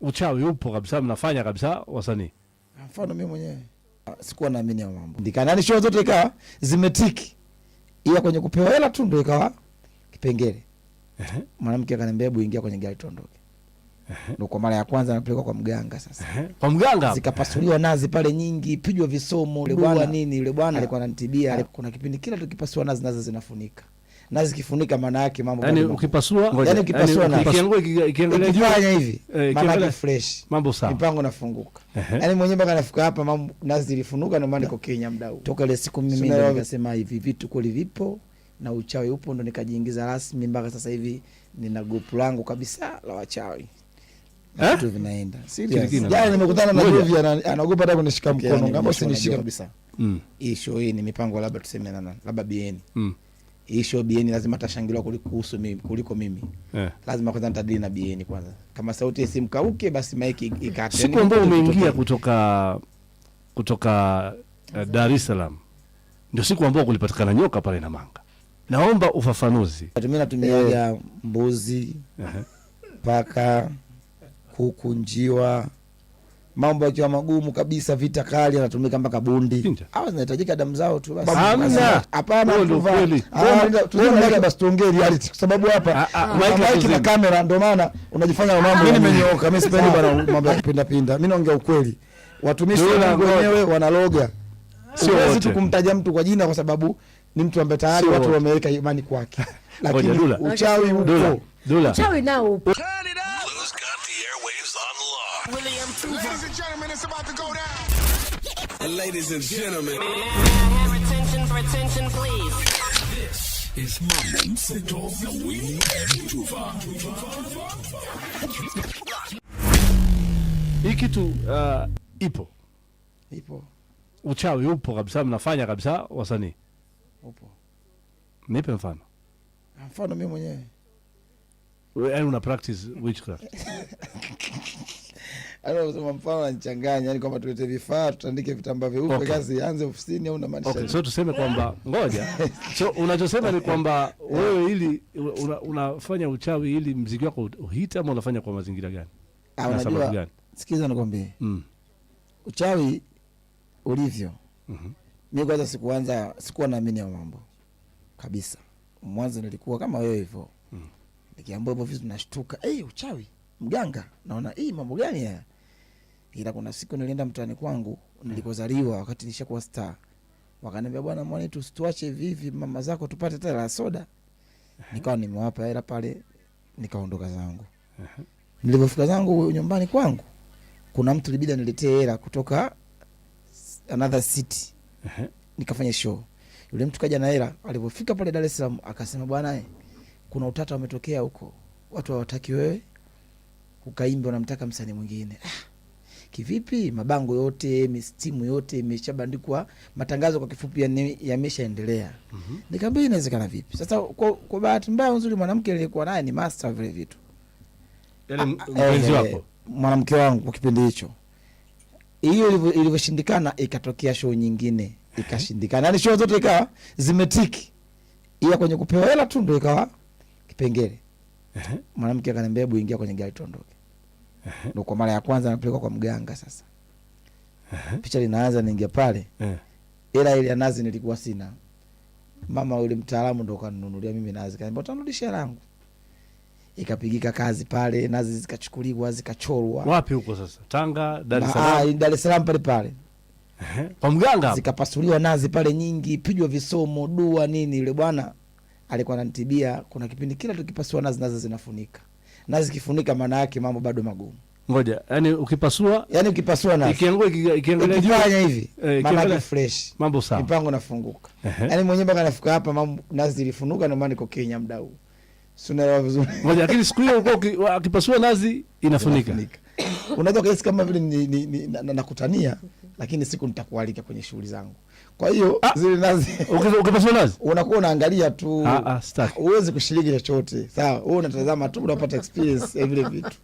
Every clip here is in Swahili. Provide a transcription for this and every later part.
uchawi upo kabisa, mnafanya kabisa wasanii. Mfano mimi mwenyewe sikuwa naamini ya mambo. Ndikanani show zote ikawa zimetiki. Ila kwenye kupewa hela tu ndio ikawa kipengele. Mwanamke akaniambia hebu ingia kwenye gari tuondoke. Ndio kwa mara ya kwanza napelekwa kwa mganga sasa. Kwa mganga zikapasuliwa nazi pale nyingi, pigwa visomo, yule bwana nini, yule bwana alikuwa ananitibia. Kuna kipindi kila tukipasua nazi zinafunika. Nazi kifunika maana yake mambo yani ukipasua, yani ukipasua nazi ikiangalia ikifanya hivi maana yake fresh, mambo sawa, mipango nafunguka. Yani mwenyewe mpaka nafika hapa mambo nazi zilifunuka, ndio maana niko Kenya muda huu. Toka ile siku mimi ndio nikasema hivi vitu kweli vipo na uchawi upo, ndo nikajiingiza rasmi mpaka sasa hivi nina group langu kabisa la wachawi. Vitu vinaenda serious. Jana nimekutana na Jovi anaogopa hata kunishika mkono, ngamba usinishike kabisa. Hii show hii ni mipango labda tuseme na labda BN. Hii show BN lazima tashangiliwa kuliko mimi. Lazima kwanza nitadili na BN kwanza. Kama sauti isimkauke basi mic ikate. Siku ambayo umeingia kutoka Dar es Salaam ndio siku ambayo kulipatikana nyoka pale na Manga. Naomba ufafanuzi. Mimi natumiaga mbuzi, paka, kuku, njiwa. Mambo yakiwa magumu kabisa, vita kali, anatumika mpaka bundi. Hawa zinahitajika damu zao tu basi. Hamna. Hapana kweli. Tunataka basi tuongee reality kwa sababu hapa mic na kamera ndio maana unajifanya mambo. Mimi nimenyooka, mimi sipendi bwana mambo ya kupinda. Mimi naongea ukweli. Watumishi wenyewe wanaloga. Sio wote kumtaja mtu kwa jina kwa sababu ni mtu ambaye tayari watu wameweka imani kwake. Lakini uchawi upo. Uchawi nao upo. Ladies and gentlemen, it's about to go down. Ladies and gentlemen, attention, please. This is Mambo Mseto na Winnie and Tuva. Hii kitu ipo. Uchawi upo kabisa, mnafanya kabisa wasanii. Upo. Nipe mfano. Mfano mimi mwenyewe. Wewe una practice witchcraft. Sema mfano anachanganya, yani kwamba tulete vifaa, tutandike vitambaa vyeupe, kazi ianze ofisini au unamaanisha. Okay, so tuseme kwamba ngoja. So unachosema ni kwamba wewe ili unafanya uchawi ili muziki wako uhite ama unafanya kwa mazingira gani? Unajua, sikiza nikwambie. Uchawi ulivyo. Mimi kwanza sikuwa naamini ya mambo kabisa. Mwanzo nilikuwa kama wewe hivyo. Nikiambiwa hivyo vitu nashtuka, uchawi, mganga, naona mambo gani haya? Ila kuna siku nilienda mtaani kwangu nilikozaliwa wakati nishakuwa star. Wakaniambia bwana mwana tuache hivi mama zako tupate tena la soda. Nikawa nimewapa hela pale, nikaondoka zangu. Nilipofika zangu nyumbani kwangu, kuna mtu libida niletee hela kutoka another city. Nikafanya show. Yule mtu kaja na hela, alipofika pale Dar es Salaam akasema bwana kuna utata umetokea huko. Watu hawataki wewe ukaimbe, wanamtaka msanii mwingine. Kivipi? Mabango yote, mistimu yote imeshabandikwa, matangazo kwa kifupi yameshaendelea. Nikamwambia inawezekana vipi? Sasa kwa bahati mbaya nzuri mwanamke aliyekuwa naye ni master vile vitu. Yaani mpenzi wako, mwanamke wangu kwa kipindi hicho. Hiyo ilivyoshindikana ikatokea show nyingine, ikashindikana. Yaani show zote ikawa zimetiki. Ila kwenye kupewa hela tu ndio ikawa kipengele. Mwanamke akaniambia hebu ingia kwenye gari tuondoke. Ndio kwa mara ya kwanza napelekwa kwa mganga sasa. Picha linaanza niingia pale. Ila ile nazi nilikuwa sina. Mama yule mtaalamu ndio kaninunulia mimi nazi. Kaniambia utanirudishia langu. Ikapigika kazi pale, nazi zikachukuliwa, zikachorwa. Wapi huko sasa? Tanga, Dar es Salaam. Dar es Salaam pale. Kwa mganga. Zikapasuliwa nazi pale nyingi, pigwa visomo, dua nini, yule bwana alikuwa ananitibia. Kuna kipindi kila tukipasua nazi zinafunika. Nazi kifunika maana yake mambo bado magumu. Ngoja, yani ukipasua nazi ikiangalia ikifanya hivi maana yake fresh, mambo sawa, mipango nafunguka. Yani mwenyewe mpaka nafika hapa mambo nazi zilifunuka, ndio maana niko Kenya muda huu. Sinaelewa vizuri. Ngoja, lakini siku hiyo uko akipasua nazi inafunika. Unaweza kuhisi kama vile nakutania, lakini siku nitakualika kwenye shughuli zangu. Kwa hiyo zile nazi ukipasua nazi unakuwa unaangalia tu. Sitaki. Uweze kushiriki chochote. Sawa, wewe unatazama tu, unapata experience ya vile vitu.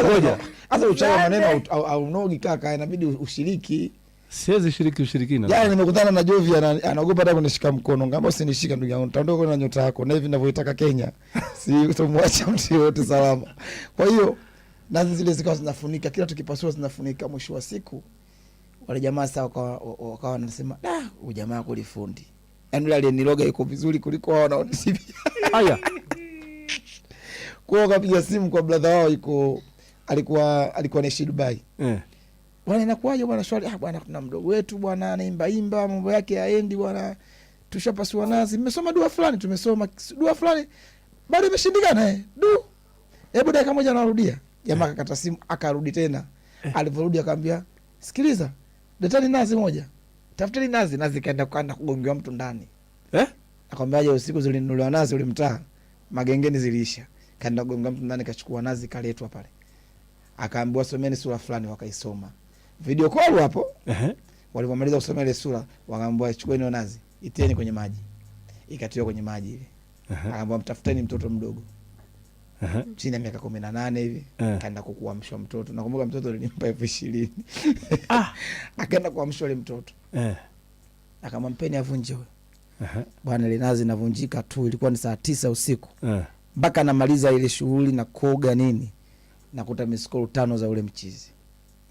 Ngoja. Sasa uchawi maneno au nogi kaka, inabidi ushiriki. Siwezi shiriki ushirikina. Yaani nimekutana na Jovi anaogopa hata kunishika mkono. Ngamba usinishika ndugu yangu. Nitaondoka na nyota yako. Na hivi ninavyoitaka Kenya. Si utomwacha mtu yote salama. Kwa hiyo nazi zile zikawa zinafunika, kila tukipasua zinafunika. Mwisho wa siku wale jamaa sasa wakawa wanasema huyu jamaa kulifundi, yaani yule aliyeniloga yuko vizuri kuliko wao wanaonisibia. Aya. Kwa wakapiga simu kwa brother wao alikuwa anaishi Dubai. Bwana inakuaje bwana swali? Bwana kuna mdogo wetu bwana anaimba mambo yake haendi bwana. Tushapasua nazi. Nimesoma dua fulani, tumesoma dua fulani. Bado imeshindikana Hebu dakika moja narudia. Jamaa akakata simu, akarudi tena. Aliporudi akamwambia, "Sikiliza, leteni nazi moja. Tafuteni nazi kaenda kugongewa mtu ndani." Akamwambia usiku zilinunuliwa nazi ule mtaa. Magengeni ziliisha. Kaenda kugonga mtu ndani, kachukua nazi kaletwa pale. Akaambiwa someni sura fulani, wakaisoma. Video call hapo. Walipomaliza kusoma ile sura, wakaambiwa chukueni nazi, itieni kwenye maji. Ikatiwa kwenye maji ile. Akaambiwa mtafuteni mtoto mdogo. Chini ya miaka 18 hivi. Kaenda kukuamshwa mtoto. Nakumbuka mtoto alimpa 20,000. Akaenda kuamshwa ile mtoto. Akamwambia avunje huyo. Bwana ile nazi inavunjika tu, ilikuwa ni saa 9 usiku. Mpaka namaliza ile shughuli na koga nini, nakuta miskolu 5 za ule mchizi.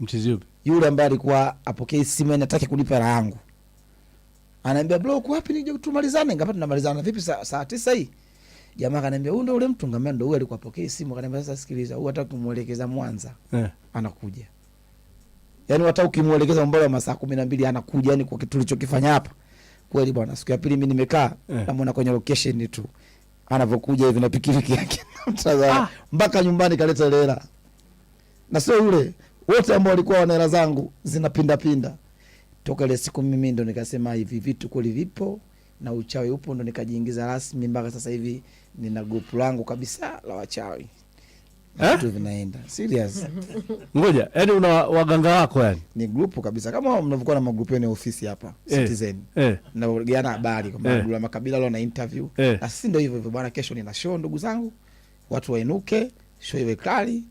Mchizi yupi? Yule ambaye alikuwa apokee simu anataka kulipa hela yangu. Ananiambia bro, uko wapi nije tumalizane? Ngapa tunamalizana vipi saa 9 hii? Jamaa akaniambia huyu ndio ule mtu, ngamia ndio huyu alikuwa apokee simu. Akaniambia sasa sikiliza, huyu hata kumuelekeza Mwanza. Anakuja. Yaani hata ukimuelekeza mbele ya masaa 12 anakuja, yani kwa kitu tulichokifanya hapa. Kweli bwana, siku ya pili mimi nimekaa namuona kwenye location tu. Anavokuja hivi na pikipiki yake mpaka nyumbani kaleta hela. Na sio yule, wote ambao walikuwa wana hela zangu zinapinda. Toka ile siku mimi ndo nikasema hivi vitu kweli vipo na uchawi upo, ndo nikajiingiza rasmi mpaka sasa hivi nina group langu kabisa la wachawi. Vitu vinaenda serious. Ngoja, yani una waganga wako yani? Ni group kabisa kama mnavyokuwa na magrupu ya ofisi hapa Citizen. Na kugawana habari kwamba Dula Makabila leo na interview. Na sisi ndio hivyo bwana, kesho nina show ndugu zangu. Watu wainuke, show iwe kali.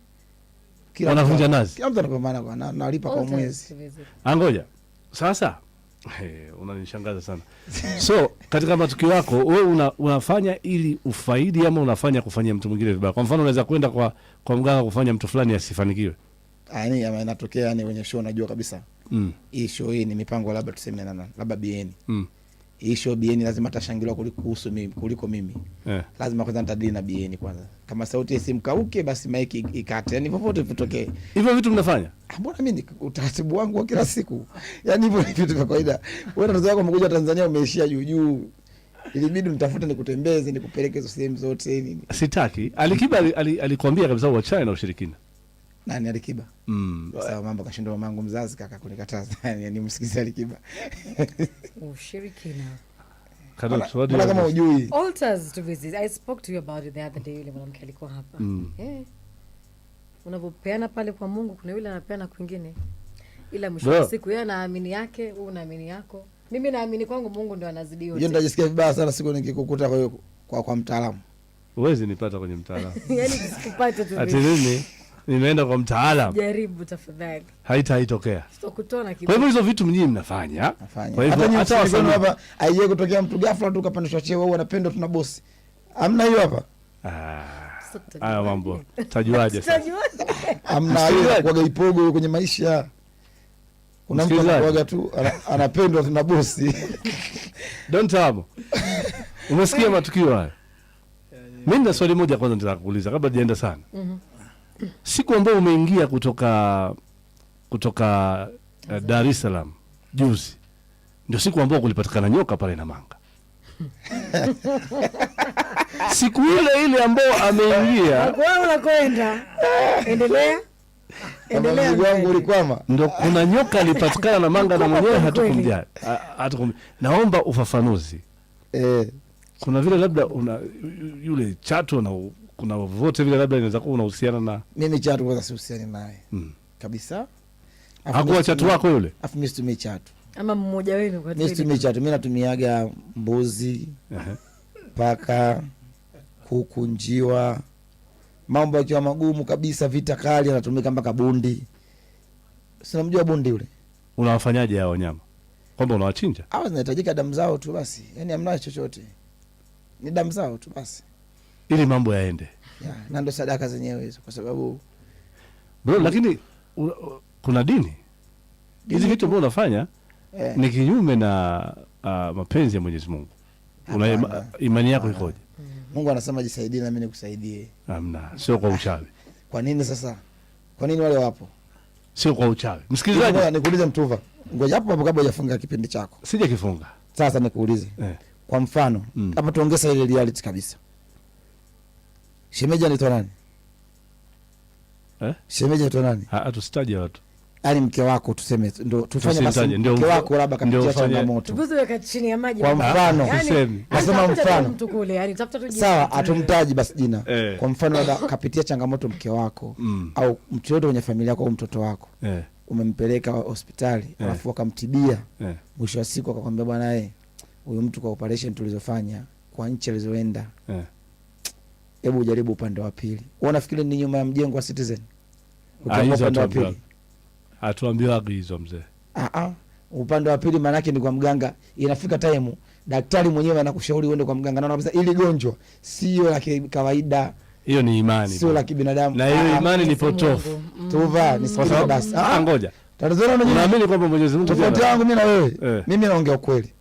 Kila wanavunja nazi. Kila mtu anapambana kwa nalipa kwa mwezi. Ngoja. Sasa unanishangaza sana. So katika matukio yako wewe unafanya ili ufaidi ama unafanya kufanyia mtu mwingine vibaya? Kwa mfano unaweza kwenda kwa mganga kufanya mtu fulani asifanikiwe. Yaani inatokea yani kwenye show najua kabisa. Hii show hii ni mipango labda tuseme labda BN. Hii show BN lazima tashangiliwa kuliko mimi. Lazima kwanza nitadili na BN kwanza. Kama sauti isimkauke basi mic ikate. Yaani popote vitokee. Hivyo vitu mnafanya? Mbona mimi utaratibu wangu wa kila siku. Yaani hivyo vitu vya kawaida. Wewe unataka wako umekuja Tanzania umeishia juu. Ilibidi nitafute nikutembeze nikupeleke hizo sehemu zote nini. Sitaki. Alikiba alikwambia kabisa uachane na ushirikina. Nani Alikiba? Sawa, mambo kashindo mamangu mzazi kaka kunikataza. Yaani msikize Alikiba. Ushirikina. Kama ujui. Altars to visit. I spoke to you about it the other day, yule mwanamke alikuwa hapa. Unapopeana pale kwa Mungu kuna yule anapeana kwingine. Ila mwisho wa siku yeye anaamini yake, wewe unaamini yako. Mimi naamini kwangu Mungu ndio anazidi yote. Yeye ndajisikia vibaya sana siku nikikukuta kwa mtaalamu. Uwezi nipata kwenye mtaalamu. Yaani sikupata tu. Ati nini? Nimeenda kwa mtaalamu. Jaribu tafadhali. Haitokea. Sitokutona kidogo. Kwa hivyo hizo vitu mnyinyi mnafanya. Kwa hivyo hata wasanii hapa haije kutokea mtu ghafla tu kapandishwa cheo au anapendwa tuna bosi. Hamna hiyo hapa. Haya mambo. Tajuaje sasa? Hamna hiyo kwa gaipogo kwenye maisha. Kuna mtu anakuaga tu anapendwa tuna bosi. Don't tell. Umesikia matukio haya? Mimi na swali moja kwanza nataka kuuliza kabla sijaenda sana. Siku ambayo umeingia kutoka Dar es Salaam juzi ndio siku ambayo kulipatikana nyoka pale Namanga. Siku ile ambayo ameingia. Wewe unakwenda. Endelea. Mzigo wangu ulikwama. Ndio kuna nyoka alipatikana Namanga na mwenyewe hatukumjali. Naomba ufafanuzi. Kuna vile labda yule Chato na kuna vote vile labda inaweza kuwa unahusiana na mimi Chato kwanza sihusiani naye. Kabisa. Hakuwa Chato wako yule? Afu mimi situmii Chato. Ama mmoja wenu kwa mimi situmii Chato, mimi natumiaga mbuzi, paka, kuku, njiwa. Mambo yakiwa magumu kabisa, vita kali anatumika mpaka bundi. Sina mjua bundi yule. Unawafanyaje hao wanyama? Kwamba unawachinja? Hao zinahitajika damu zao tu basi. Yaani hamna chochote. Ni damu zao tu basi. Ili mambo yaende. Na ndo sadaka zenyewe hizo kwa sababu Bro, lakini kuna dini. Hizi vitu ambavyo unafanya ni kinyume na mapenzi ya Mwenyezi Mungu. Una imani yako ikoje? Mungu anasema jisaidie na mimi nikusaidie. Hamna, sio kwa uchawi. Kwa nini sasa? Kwa nini wale wapo? Sio kwa uchawi. Msikilizaji, nikuulize Mtuva. Ngoja hapo kabla hujafunga kipindi chako. Sija kifunga. Sasa nikuulize. Kwa mfano, hapa tuongeza ile reality kabisa. Shemeji anaitwa nani? Shemeji anaitwa nani? Tusitaje watu. Yaani mke wako tuseme ndio tufanye basi mke wako labda kapitia changamoto. Tuweke chini ya maji. Kwa mfano, nasema mfano. Mtu kule, yani tafuta tu jina. Sawa, atumtaji basi jina. Kwa mfano labda kapitia changamoto mke wako au mtu yote kwenye familia yako au mtoto wako. Umempeleka hospitali, alafu akamtibia. Mwisho wa siku akakwambia bwana huyu mtu kwa operation tulizofanya kwa nchi alizoenda. Hebu ujaribu upande wa pili. Wewe unafikiri ni nyuma ya mjengo wa Citizen? Upande wa pili. Atuambiwa hizo mzee. Upande wa pili maana yake ni kwa mganga. Inafika time daktari mwenyewe anakushauri uende kwa mganga. Naona kabisa ili gonjwa sio la kawaida. Hiyo ni imani. Sio la kibinadamu. Na hiyo imani ni potofu. Tuva nisikilize basi. Ngoja. Tatizo lako ni naamini kwamba Mwenyezi Mungu tofauti yangu mimi na wewe. Mimi naongea ukweli.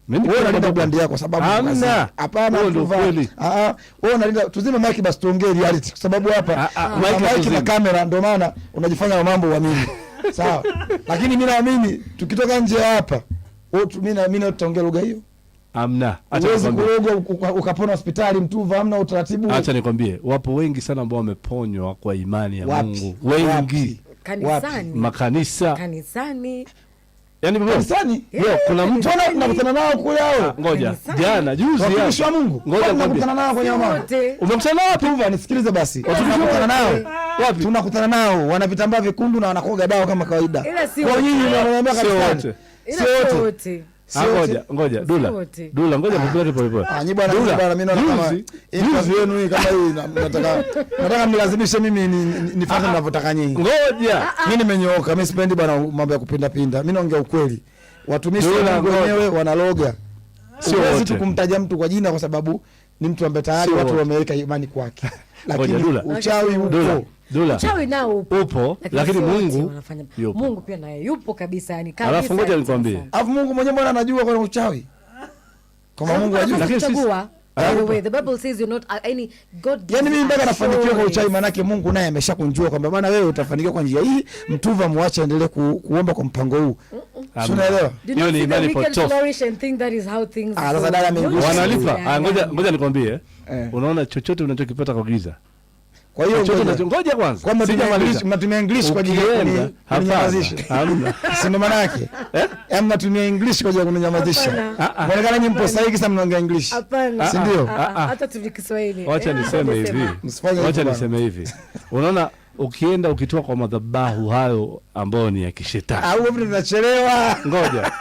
Wewe unalinda brand yako sababu hapana Tuva. Wewe unalinda tuzime mic basi tuongee reality kwa sababu hapa mic na kamera ndio maana unajifanya mambo uamini. Sawa. Lakini mimi naamini tukitoka nje hapa mimi tutaongea lugha hiyo. Hamna. Acha nikwambie ukapona hospitali Mtuva hamna utaratibu. Acha nikwambie wapo wengi sana ambao wameponywa kwa imani ya Mungu. Wengi. Kanisani. Makanisa. Kanisani. Yaani kanisani? Kuna mtu tunakutana nao kule hao. Ngoja. Jana juzi hapa. Watumishi wa Mungu. Ngoja tunakutana nao kwenye mambo. Umekutana nao Tuva nisikilize basi. Tunakutana nao. Wapi? Tunakutana nao wana vitambaa vyekundu na wanakoga dawa kama kawaida. Kwa nyinyi wanaambia kanisani. Sio wote. Ngoja Dula ngoja mpeleke pole pole. Nyi bwana mimi naona kama interview yenu hii kama hii nataka mlazimishe mimi nifanye ninavyotaka nyinyi. Ngoja. Mimi nimenyooka, mimi sipendi bwana mambo ya kupinda pinda. Mimi naongea ukweli. Watumishi wenyewe wanaloga. Sio wote tukumtaja mtu kwa jina kwa sababu ni mtu ambaye tayari watu wameweka imani kwake. Lakini uchawi upo. Uchawi nao upo lakini Mungu yupo. Mungu pia naye yupo kabisa yani kabisa. Alafu ngoja nikwambie. Alafu Mungu mwenyewe mbona anajua kwa uchawi? Kama Mungu anajua lakini chagua. The Bible says you're not any God. Yani mimi mpaka nafanikiwa kwa uchawi maana yake Mungu naye ameshakunjua kwamba bwana wewe utafanikiwa kwa njia hii, Mtuva muache endelee kuomba kwa mpango huu. Unaelewa? Hiyo ni imani potofu. Sasa dada amengusa. Wanalipa. Ngoja nikwambie. Unaona chochote unachokipata kwa giza. Kwa hiyo ngoja kwanza. Kwa mnatumia English kwa ajili ya kunyamazisha. Hamna. Si ndo maana yake? Mnatumia English kwa ajili ya kunyamazisha. Inaonekana nyinyi mpo sahihi kisa mnaongea English. Hapana. Si ndio? Hata tu Kiswahili. Wacha niseme hivi. Unaona ukienda ukitoa kwa madhabahu hayo ambayo ni ya kishetani. Au wewe tunachelewa. Ngoja.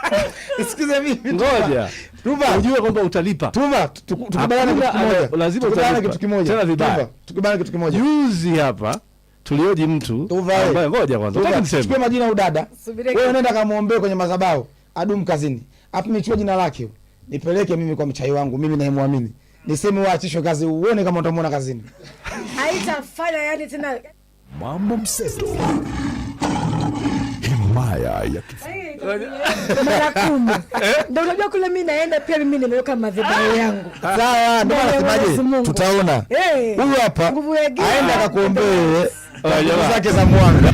Sikize mimi. Ngoja. Tuva, ujue kwamba utalipa. Tuva, tukubaliane kitu kimoja. Lazima utalipa kitu kimoja. Tena vibaya. Tukubaliane kitu kimoja. Juzi hapa tulioji mtu ambaye ngoja kwanza. Nataka niseme. Chukua majina ya udada. Wewe nenda kamuombe kwenye madhabahu. Adumu kazini. Hapo nichukue jina lake. Nipeleke mimi kwa mchai wangu, mimi nayemwamini. Niseme waachishwe kazi uone kama utamuona kazini. Haitafanya yani tena Mambo Mseto. Himaya ya mara 10. Ndio unajua kule mimi naenda pia mimi nimeweka madhabahu yangu. Sawa, ndio nasemaje? Tutaona. Huyu hapa aenda akakuombee. Zake za mwanga.